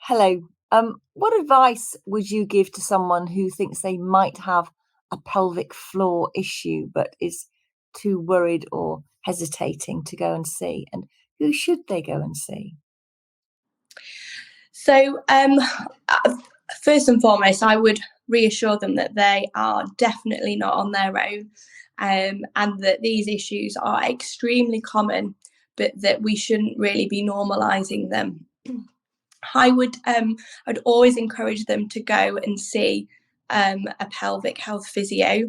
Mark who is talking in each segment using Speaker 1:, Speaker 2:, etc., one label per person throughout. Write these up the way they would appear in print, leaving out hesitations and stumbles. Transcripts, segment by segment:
Speaker 1: Hello. What advice would you give to someone who thinks they might have a pelvic floor issue but is too worried or hesitating to go and see? And who should they go and see?
Speaker 2: So, first and foremost, I would reassure them that they are definitely not on their own, and that these issues are extremely common, but that we shouldn't really be normalising them. I would, I'd always encourage them to go and see a pelvic health physio,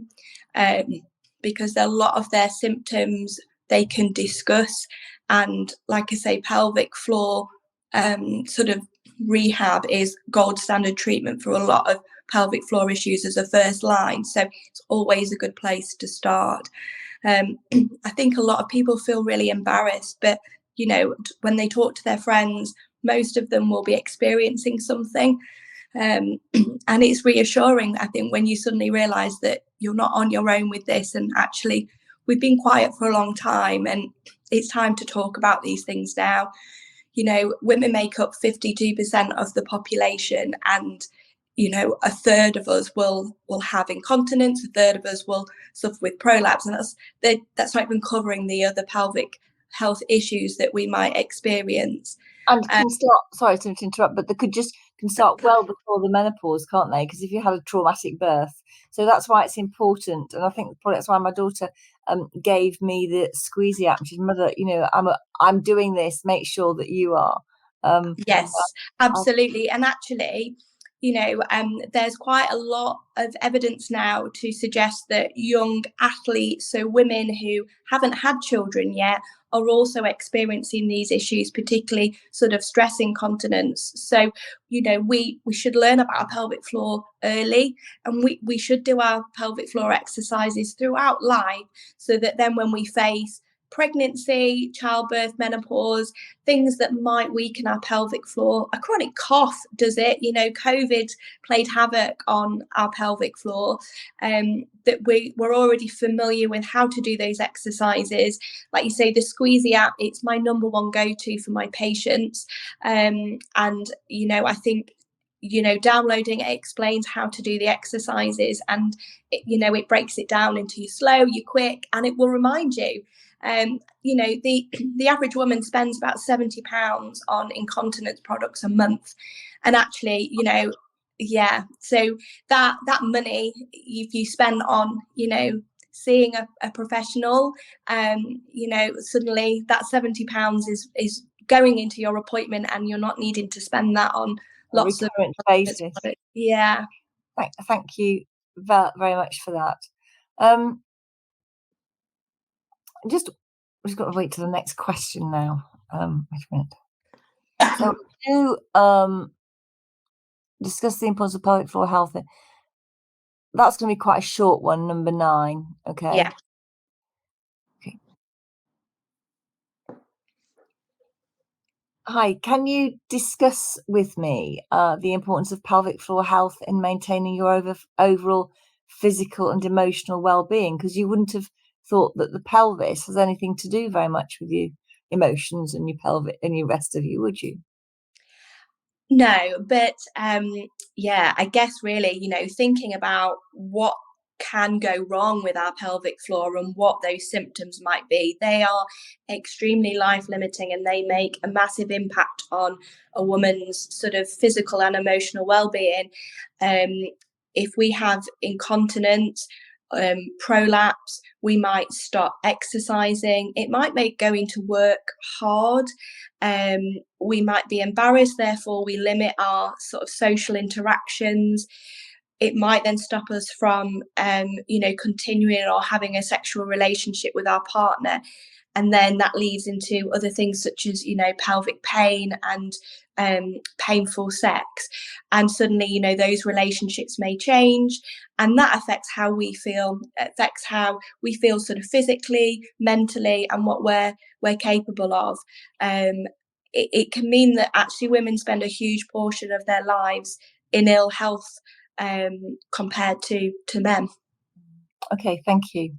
Speaker 2: um, because a lot of their symptoms they can discuss, and like I say, pelvic floor sort of rehab is gold standard treatment for a lot of pelvic floor issues as a first line. So it's always a good place to start. I think a lot of people feel really embarrassed, but when they talk to their friends, most of them will be experiencing something. Um, and it's reassuring, I think, when you suddenly realize that you're not on your own with this, and actually we've been quiet for a long time and it's time to talk about these things now. Women make up 52% of the population, and a third of us will have incontinence, a third of us will suffer with prolapse, and that's not even covering the other pelvic health issues that we might experience.
Speaker 1: And can start, sorry to interrupt, but they can start well before the menopause, can't they? Because if you had a traumatic birth, so that's why it's important. And I think probably that's why my daughter gave me the squeezy app. She's mother, I'm doing this. Make sure that you are.
Speaker 2: Yes, absolutely. And actually, there's quite a lot of evidence now to suggest that young athletes, so women who haven't had children yet, are also experiencing these issues, particularly sort of stress incontinence. So, we should learn about our pelvic floor early, and we should do our pelvic floor exercises throughout life, so that then when we face pregnancy, childbirth, menopause, things that might weaken our pelvic floor. A chronic cough does it. COVID played havoc on our pelvic floor. That we're already familiar with how to do those exercises. Like you say, the Squeezy app, it's my number one go-to for my patients. And I think downloading it explains how to do the exercises, and it breaks it down into your slow, your quick, and it will remind you. The average woman spends about £70 on incontinence products a month, and actually, yeah. So that money, if you spend on, seeing a professional, suddenly that £70 is going into your appointment, and you're not needing to spend that on lots of
Speaker 1: basis.
Speaker 2: Yeah.
Speaker 1: Thank you very much for that. We've got to wait to the next question now. Wait a minute. So do discuss the importance of pelvic floor health. That's going to be quite a short one, number 9. Okay.
Speaker 2: Yeah.
Speaker 1: Okay. Hi, can you discuss with me the importance of pelvic floor health in maintaining your overall physical and emotional well-being? Because you wouldn't have thought that the pelvis has anything to do very much with your emotions and your pelvic and your rest of you, would you?
Speaker 2: No, but yeah, I guess really, thinking about what can go wrong with our pelvic floor and what those symptoms might be, they are extremely life limiting, and they make a massive impact on a woman's sort of physical and emotional well-being. If we have incontinence, prolapse, we might stop exercising. It might make going to work hard. We might be embarrassed, therefore we limit our sort of social interactions. It might then stop us from, continuing or having a sexual relationship with our partner. And then that leads into other things such as, pelvic pain and painful sex. And suddenly, those relationships may change, and that affects how we feel, sort of physically, mentally, and what we're capable of. It can mean that actually women spend a huge portion of their lives in ill health compared to men.
Speaker 1: Okay, thank you.